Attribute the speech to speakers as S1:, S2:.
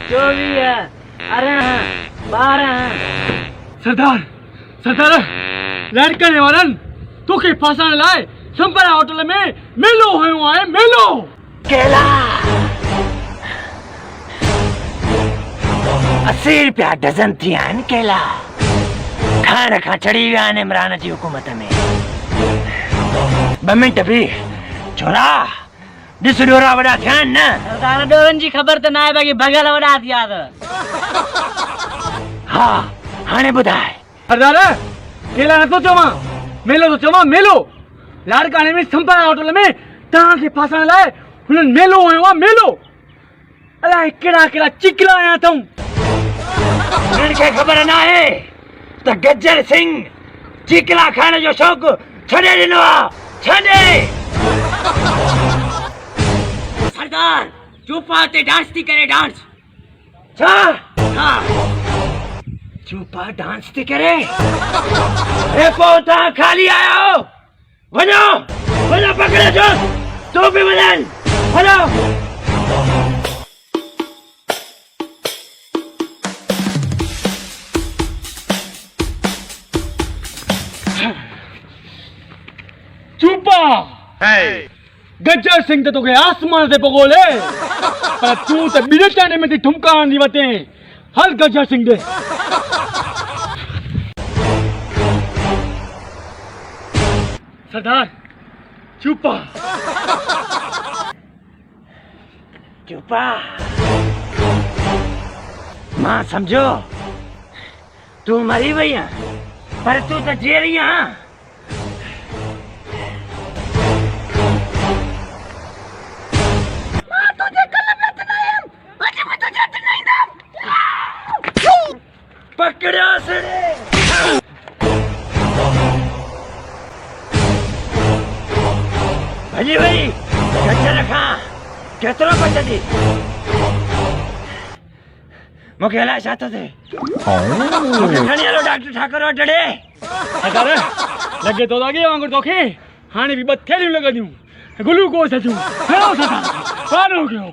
S1: 24 18 12
S2: सरदार सरदार land करने वालन तो के फांसाने लाए संपरा होटल में मेलो है मेलो
S1: केला 80 रुपया डजन थी आन केला खान खा चढ़ी विया ने इमरान जी हुकूमत में ब मिंट भी छोरा ॾिस डोरा वॾा थिया आहिनि न सरदार डोरनि जी ख़बर त न आहे बाक़ी भॻल वॾा थिया हा हाणे ॿुधाए
S2: सरदार केला नथो चवां मेलो तो चवां मेलो लाड़काने में संपरा होटल में तव्हां खे फांसण लाइ हुननि मेलो हयो आहे मेलो अलाए कहिड़ा कहिड़ा चिकला आया अथऊं
S1: हुननि खे ख़बर न आहे त गजर सिंह चिकला खाइण जो शौक़ु छॾे ॾिनो आहे छॾे सरदार चूपा ते डांस थी करे डांस छा हा चूपा डांस थी करे ए पोइ तव्हां खाली आया हो वञो वञो पकड़े जो तूं बि वञनि हलो
S2: चूपा गजर सिंह तो के आसमान से पगोले पर तू तो बिना टाने में थी ठुमका आंदी वते हल गजर सिंह दे सरदार चूपा
S1: चूपा मां समझो तू मरी वई है पर तू तो जी रही है पकड़ो सड़े भजी भाई गजर खा केतरो पचंदी मूंखे अलाए छा थो थिए मूंखे खणी हलो डॉक्टर ठाकर वटि ॾे
S2: सरदार लगे तो लगे वांगुरु तोखे हाणे बि 2 थैलियूं लॻंदियूं ग्लूकोस अचूं खणो सरदार वारो कयो